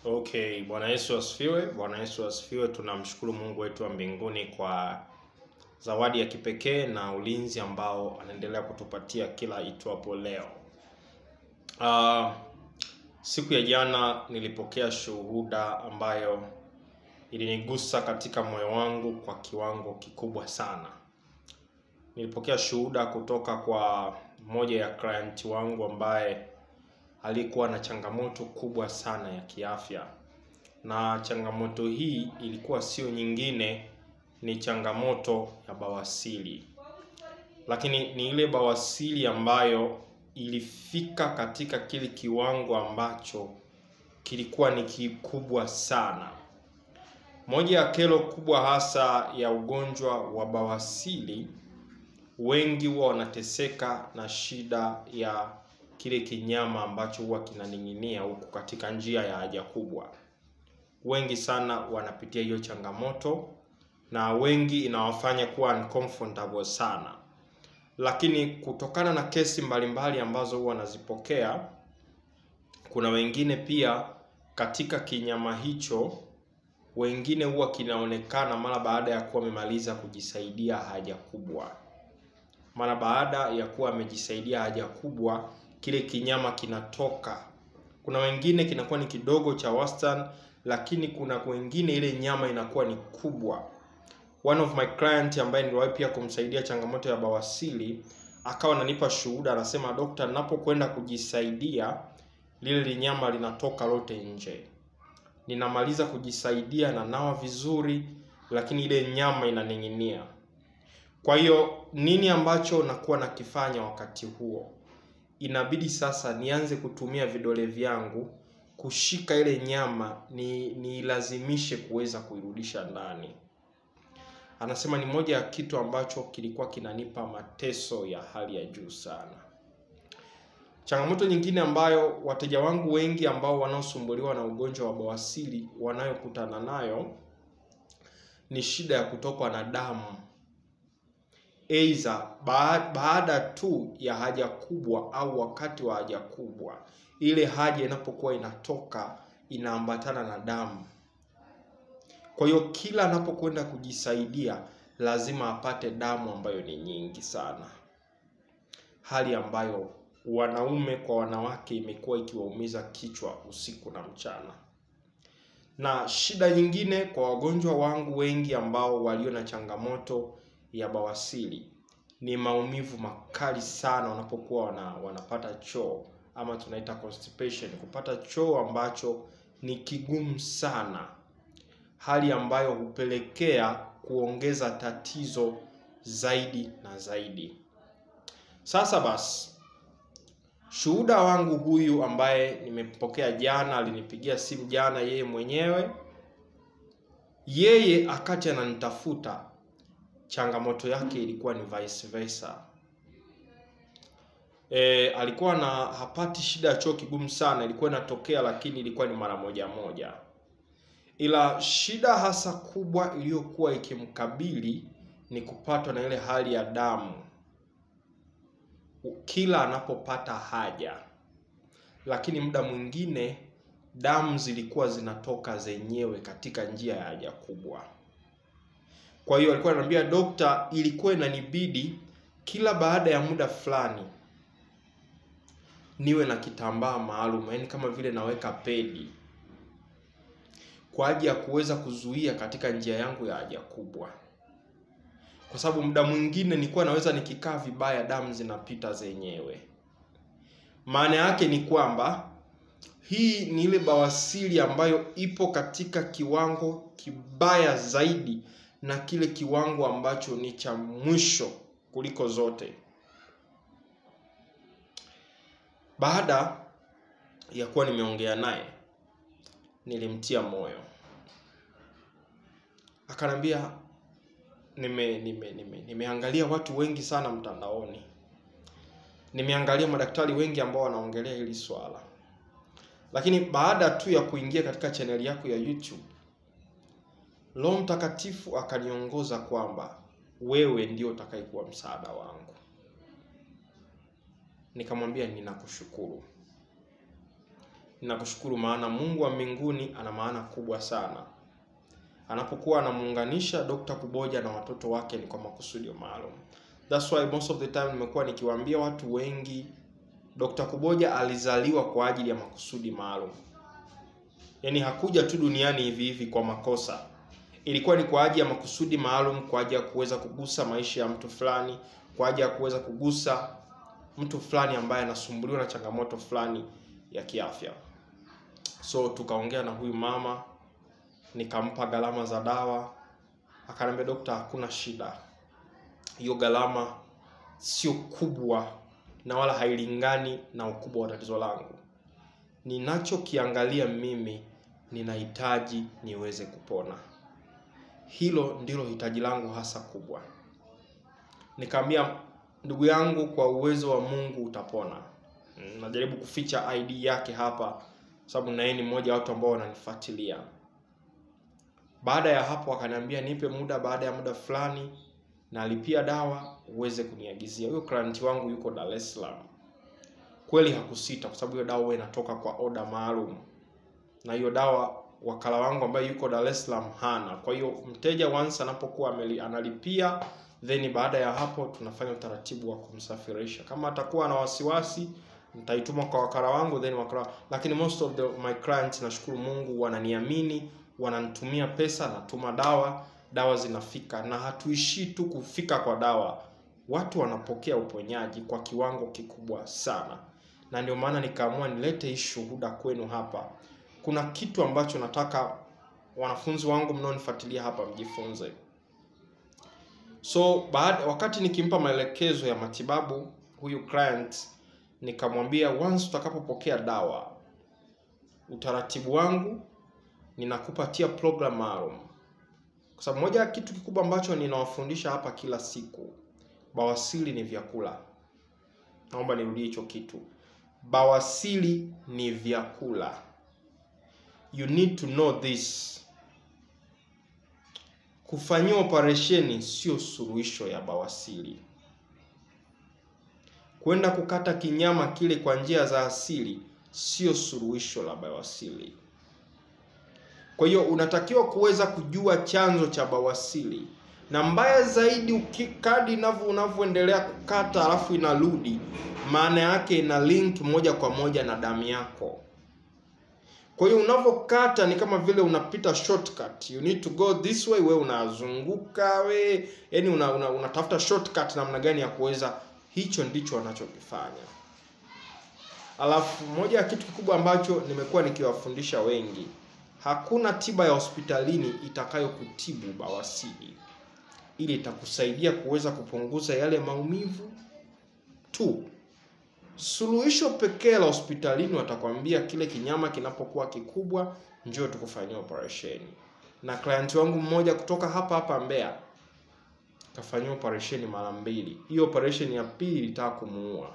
Okay, Bwana Yesu asifiwe. Bwana Yesu asifiwe. Tunamshukuru Mungu wetu wa mbinguni kwa zawadi ya kipekee na ulinzi ambao anaendelea kutupatia kila itwapo leo. Siku ya jana nilipokea shuhuda ambayo ilinigusa katika moyo wangu kwa kiwango kikubwa sana. Nilipokea shuhuda kutoka kwa moja ya client wangu ambaye alikuwa na changamoto kubwa sana ya kiafya. Na changamoto hii ilikuwa sio nyingine, ni changamoto ya bawasiri. Lakini ni ile bawasiri ambayo ilifika katika kile kiwango ambacho kilikuwa ni kikubwa sana. Moja ya kero kubwa hasa ya ugonjwa wa bawasiri, wengi huwa wanateseka na shida ya kile kinyama ambacho huwa kinaning'inia huko katika njia ya haja kubwa. Wengi sana wanapitia hiyo changamoto na wengi inawafanya kuwa uncomfortable sana. Lakini kutokana na kesi mbalimbali ambazo huwa nazipokea, kuna wengine pia katika kinyama hicho, wengine huwa kinaonekana mara baada ya kuwa wamemaliza kujisaidia haja kubwa. Mara baada ya kuwa amejisaidia haja kubwa, kile kinyama kinatoka. Kuna wengine kinakuwa ni kidogo cha wastani, lakini kuna wengine ile nyama inakuwa ni kubwa. One of my client ambaye niliwahi pia kumsaidia changamoto ya bawasiri, akawa ananipa shuhuda, anasema daktari, ninapokwenda kujisaidia lile nyama linatoka lote nje. Ninamaliza kujisaidia na nawa vizuri, lakini ile nyama inaning'inia. Kwa hiyo nini ambacho nakuwa nakifanya wakati huo? Inabidi sasa nianze kutumia vidole vyangu kushika ile nyama, nilazimishe kuweza kuirudisha ndani. Anasema ni moja ya kitu ambacho kilikuwa kinanipa mateso ya hali ya juu sana. Changamoto nyingine ambayo wateja wangu wengi ambao wanaosumbuliwa na ugonjwa wa bawasiri wanayokutana nayo ni shida ya kutokwa na damu. Aidha baada tu ya haja kubwa au wakati wa haja kubwa, ile haja inapokuwa inatoka inaambatana na damu. Kwa hiyo kila anapokwenda kujisaidia lazima apate damu ambayo ni nyingi sana. Hali ambayo wanaume kwa wanawake imekuwa ikiwaumiza kichwa usiku na mchana. Na shida nyingine kwa wagonjwa wangu wengi ambao walio na changamoto ya bawasiri ni maumivu makali sana wanapokuwa wanapata choo, ama tunaita constipation, kupata choo ambacho ni kigumu sana. Hali ambayo hupelekea kuongeza tatizo zaidi na zaidi. Sasa basi, shuhuda wangu huyu ambaye nimepokea jana, alinipigia simu jana yeye mwenyewe. Yeye akati ananitafuta, changamoto yake ilikuwa ni vice versa. Alikuwa na hapati shida ya choo kigumu sana, ilikuwa inatokea lakini ilikuwa ni mara moja moja. Ila shida hasa kubwa iliyokuwa ikimkabili ni kupatwa na ile hali ya damu kila anapopata haja. Lakini muda mwingine damu zilikuwa zinatoka zenyewe katika njia ya haja kubwa. Kwa hiyo alikuwa ananiambia dokta, ilikuwa inanibidi kila baada ya muda fulani niwe na kitambaa maalum, yaani kama vile naweka pedi, kwa ajili ya kuweza kuzuia katika njia yangu ya haja kubwa. Kwa sababu muda mwingine nilikuwa naweza nikikaa vibaya damu zinapita zenyewe. Maana yake ni kwamba hii ni ile bawasiri ambayo ipo katika kiwango kibaya zaidi, na kile kiwango ambacho ni cha mwisho kuliko zote. Baada ya kuwa nimeongea naye, nilimtia moyo. Akanambia nimeangalia watu wengi sana mtandaoni. Nimeangalia madaktari wengi ambao wanaongelea hili swala. Lakini baada tu ya kuingia katika channel yako ya YouTube, Roho Mtakatifu akaniongoza kwamba wewe ndio utakayekuwa msaada wangu. Nikamwambia ninakushukuru. ninakushukuru maana Mungu wa mbinguni ana maana kubwa sana. Anapokuwa anamuunganisha Dr. Kuboja na watoto wake ni kwa makusudi maalum. That's why most of the time nimekuwa nikiwaambia watu wengi Dr. Kuboja alizaliwa kwa ajili ya makusudi maalum. Yaani hakuja tu duniani hivi hivi kwa makosa. Ilikuwa ni kwa ajili ya makusudi maalum, kwa ajili ya kuweza kugusa maisha ya mtu fulani, kwa ajili ya kuweza kugusa mtu fulani ambaye anasumbuliwa na changamoto fulani ya kiafya. So tukaongea na huyu mama, nikampa gharama za dawa. Akaniambia, daktari, hakuna shida. Hiyo gharama sio kubwa na wala hailingani na ukubwa wa tatizo langu. Ninachokiangalia mimi, ninahitaji niweze kupona. Hilo ndilo hitaji langu hasa kubwa. Nikamwambia, ndugu yangu, kwa uwezo wa Mungu utapona. Najaribu kuficha ID yake hapa sababu na yeye ni mmoja wa watu ambao wananifuatilia. Baada ya hapo akaniambia nipe muda, baada ya muda fulani na alipia dawa uweze kuniagizia. Huyo client wangu yuko Dar es Salaam. Kweli hakusita kwa sababu hiyo dawa huwa inatoka kwa order maalum. Na hiyo dawa wakala wangu ambaye yuko Dar es Salaam hana. Kwa hiyo mteja once anapokuwa analipia, then baada ya hapo tunafanya utaratibu wa kumsafirisha. Kama atakuwa na wasiwasi, nitaituma kwa wakala wangu, then wakala. Lakini most of my clients, nashukuru Mungu, wananiamini, wananitumia pesa, natuma dawa zinafika, na hatuishi tu kufika kwa dawa. Watu wanapokea uponyaji kwa kiwango kikubwa sana. Na ndio maana nikaamua nilete hii shuhuda kwenu hapa. Kuna kitu ambacho nataka wanafunzi wangu mnaonifuatilia hapa mjifunze. So wakati nikimpa maelekezo ya matibabu huyu client, nikamwambia once utakapopokea dawa, utaratibu wangu ninakupatia program maalum. Kwa sababu moja ya kitu kikubwa ambacho ninawafundisha hapa kila siku, bawasiri ni vyakula. Naomba nirudie hicho kitu. Bawasiri ni vyakula. You need to know this. Kufanyia operesheni sio suluhisho ya bawasiri. Kwenda kukata kinyama kile kwa njia za asili sio suluhisho la bawasiri. Kwa hiyo unatakiwa kuweza kujua chanzo cha bawasiri. Na mbaya zaidi, ukikadi unavyoendelea kukata alafu inarudi, maana yake ina link moja kwa moja na damu yako. Kwa hiyo unavokata ni kama vile unapita shortcut. You need to go this way, wewe unazunguka yani unatafuta shortcut namna gani ya kuweza. Hicho ndicho wanachokifanya. Alafu moja ya kitu kikubwa ambacho nimekuwa nikiwafundisha wengi, hakuna tiba ya hospitalini itakayokutibu bawasiri. Ili itakusaidia kuweza kupunguza yale maumivu tu. Suluhisho pekee la hospitalini watakwambia kile kinyama kinapokuwa kikubwa, njoo tukufanyia operesheni. Na client wangu mmoja kutoka hapa Mbeya kafanyia operesheni mara 2. Hiyo operation ya pili ilitaka kumuua.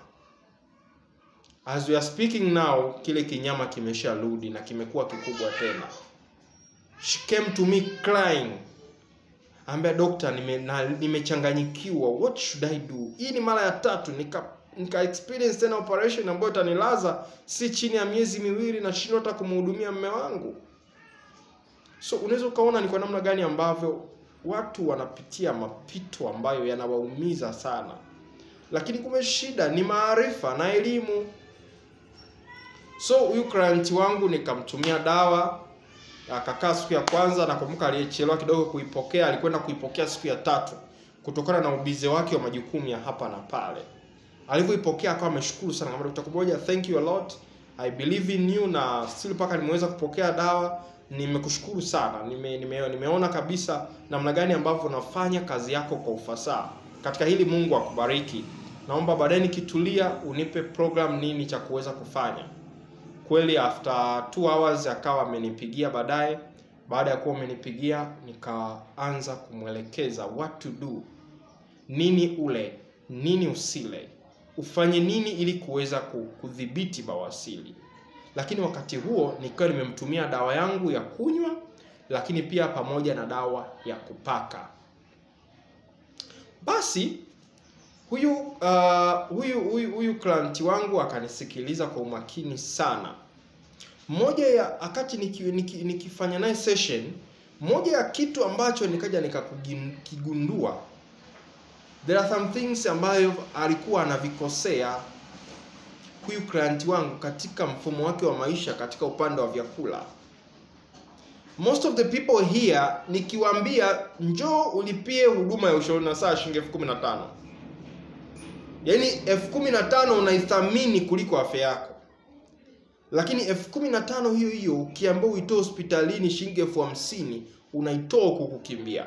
As we are speaking now, kile kinyama kimesharudi na kimekuwa kikubwa tena. She came to me crying. Ambia, doctor, nimechanganyikiwa. What should I do? Hii ni mara ya 3 nika experience tena operation ambayo itanilaza si chini ya miezi 2 na shindwa hata kumhudumia mume wangu. So unaweza ukaona ni kwa namna gani ambavyo watu wanapitia mapito ambayo yanawaumiza sana. Lakini kumbe shida ni maarifa na elimu. So huyu client wangu nikamtumia dawa, akakaa siku ya kwanza, nakumbuka aliyechelewa kidogo kuipokea, alikwenda kuipokea siku ya 3 kutokana na ubize wake wa majukumu ya hapa na pale. Alivyoipokea akawa ameshukuru sana, kama Dr. Kuboja, thank you a lot. I believe in you, na still paka nimeweza kupokea dawa. Nimekushukuru sana. Nimeona kabisa namna gani ambavyo unafanya kazi yako kwa ufasaha. Katika hili Mungu akubariki. Naomba baadaye nikitulia unipe program nini cha kuweza kufanya. Kweli after 2 hours akawa amenipigia baadaye. Baada ya kuwa amenipigia nikaanza kumwelekeza what to do. Nini ule, nini usile. Ufanye nini ili kuweza kudhibiti bawasiri. Lakini wakati huo nikiwa nimemtumia dawa yangu ya kunywa, lakini pia pamoja na dawa ya kupaka. Basi huyu client wangu akanisikiliza kwa umakini sana. moja ya wakati nikifanya naye session, moja ya kitu ambacho nikaja nikakigundua, there are some things ambayo alikuwa anavikosea huyu client wangu katika mfumo wake wa maisha katika upande wa vyakula. Most of the people here nikiwaambia njoo ulipie huduma ya ushauri na saa shilingi 15,000. Yaani 15,000 unaithamini kuliko afya yako. Lakini 15,000 hiyo hiyo ukiambiwa uitoe hospitalini shilingi 50,000 unaitoa kukukimbia.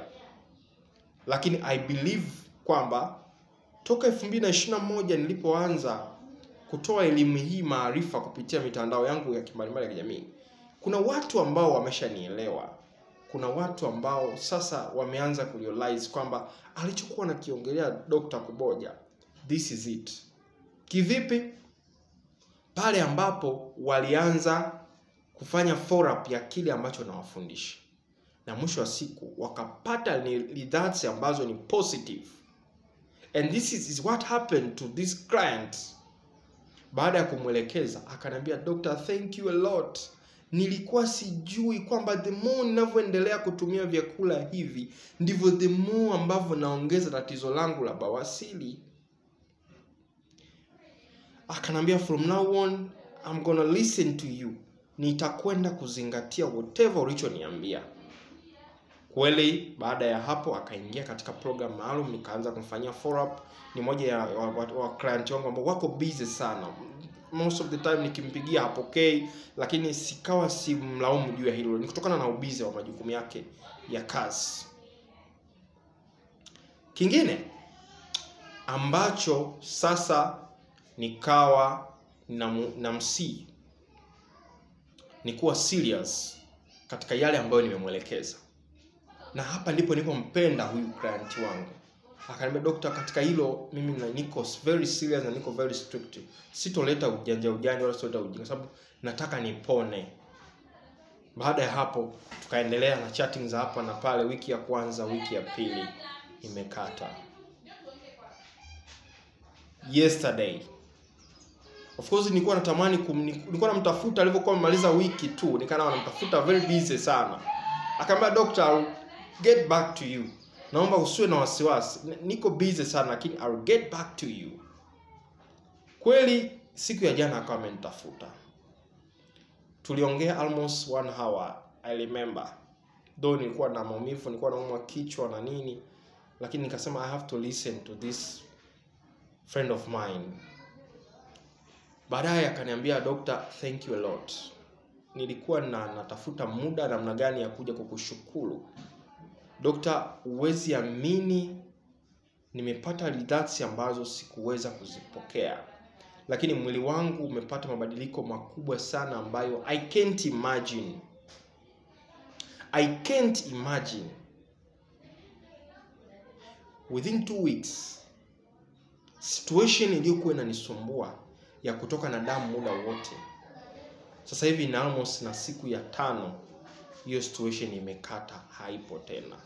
Lakini I believe kwamba toka 2021 nilipoanza kutoa elimu hii, maarifa kupitia mitandao yangu ya kimbalimbali ya kijamii, kuna watu ambao wameshanielewa. Kuna watu ambao sasa wameanza kurealize kwamba alichokuwa nakiongelea Dr. Kuboja, this is it. Kivipi? Pale ambapo walianza kufanya follow up ya kile ambacho nawafundisha, na mwisho wa siku wakapata results ambazo ni positive. And this is what happened to this client. Baada ya kumwelekeza akaniambia, "Doctor, thank you a lot. Nilikuwa sijui kwamba the more ninavyoendelea kutumia vyakula hivi ndivyo the more ambavyo naongeza tatizo langu la bawasiri." Akanambia, "From now on I'm gonna listen to you. Nitakwenda kuzingatia whatever ulichoniambia." Kweli baada ya hapo akaingia katika program maalum, nikaanza kumfanyia follow up. Ni moja ya wa client wangu ambao wako busy sana. Most of the time nikimpigia hapokei, lakini sikawa simlaumu juu ya hilo. Ni kutokana na ubizi wa majukumu yake ya kazi. Kingine ambacho sasa nikawa namsi ni kuwa serious katika yale ambayo nimemwelekeza. Na hapa ndipo nilipompenda huyu client wangu. Akaniambia, "Doctor, katika hilo mimi niko very serious na niko very strict. Sitoleta ujanja wala sitoleta ujinga, sababu nataka nipone." Baada ya hapo tukaendelea na chatting za hapa na pale. Wiki ya kwanza, wiki ya pili imekata. Yesterday, of course nilikuwa natamani nilikuwa namtafuta alivyokuwa amemaliza wiki tu, nikawa namtafuta very busy sana. Akamwambia, "Doctor, I'll get back to you. Naomba usiwe na wasiwasi. Niko busy sana lakini I'll get back to you." Kweli siku ya jana akawa amenitafuta. Tuliongea almost 1 hour, I remember. Though nilikuwa na maumivu, nilikuwa naumwa kichwa na nini, lakini nikasema I have to listen to this friend of mine. Baadaye akaniambia, "Doctor, thank you a lot. Nilikuwa natafuta muda namna gani ya kuja kukushukuru. Doctor, huwezi amini nimepata results ambazo sikuweza kuzipokea. Lakini mwili wangu umepata mabadiliko makubwa sana ambayo I can't imagine. I can't imagine. Within 2 weeks, situation iliyokuwa inanisumbua ya kutoka na damu muda wote, sasa hivi na almost na siku ya 5 hiyo situation imekata, haipo tena."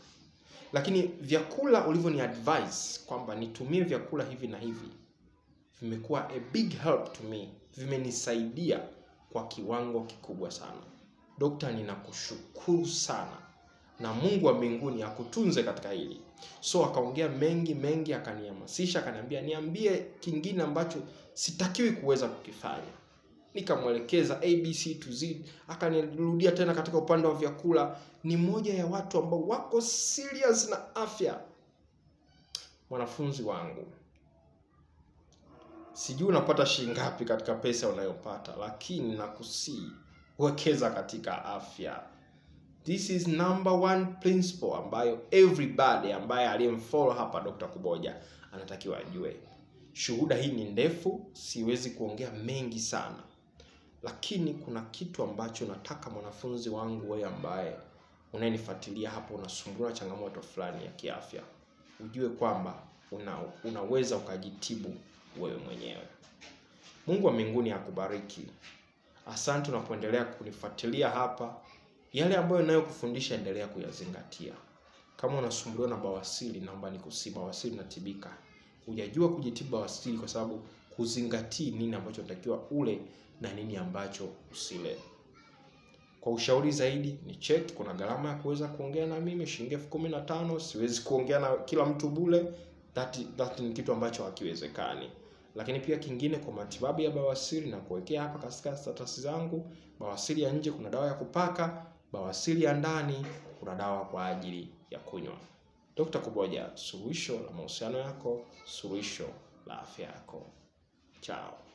Lakini vyakula ulivyoni advise kwamba nitumie vyakula hivi na hivi vimekuwa a big help to me. Vimenisaidia kwa kiwango kikubwa sana. Dokta, ninakushukuru sana na Mungu wa mbinguni akutunze katika hili. So akaongea mengi, akanihamasisha, akaniambia niambie kingine ambacho sitakiwi kuweza kukifanya. Nikamwelekeza ABC to Z, akanirudia tena katika upande wa vyakula. Ni moja ya watu ambao wako serious na afya. Mwanafunzi wangu, sijui unapata shilingi ngapi katika pesa unayopata, lakini nakusii wekeza katika afya. This is number 1 principle ambayo everybody ambaye aliyemfollow hapa Dr. Kuboja anatakiwa ajue. Shuhuda hii ni ndefu, siwezi kuongea mengi sana. Lakini kuna kitu ambacho nataka mwanafunzi wangu wewe ambaye unayenifuatilia hapo unasumbuliwa changamoto fulani ya kiafya, ujue kwamba unaweza ukajitibu wewe mwenyewe. Mungu wa mbinguni akubariki. Asante unapoendelea kunifuatilia hapa. Yale ambayo ninayokufundisha endelea kuyazingatia. Kama unasumbuliwa na bawasiri, naomba nikusihi, bawasiri inatibika. Hujajua kujitibu bawasiri kwa sababu kuzingatii nini ambacho unatakiwa ule na nini ambacho usile. Kwa ushauri zaidi ni check, kuna gharama ya kuweza kuongea na mimi shilingi 15,000. Siwezi kuongea na kila mtu bure, that ni kitu ambacho hakiwezekani. Lakini pia kingine, kwa matibabu ya bawasiri na kuwekea hapa katika status zangu, bawasiri ya nje kuna dawa ya kupaka, bawasiri ya ndani kuna dawa kwa ajili ya kunywa. Dr. Kuboja, suluhisho la mahusiano yako, suluhisho la afya yako. Chao.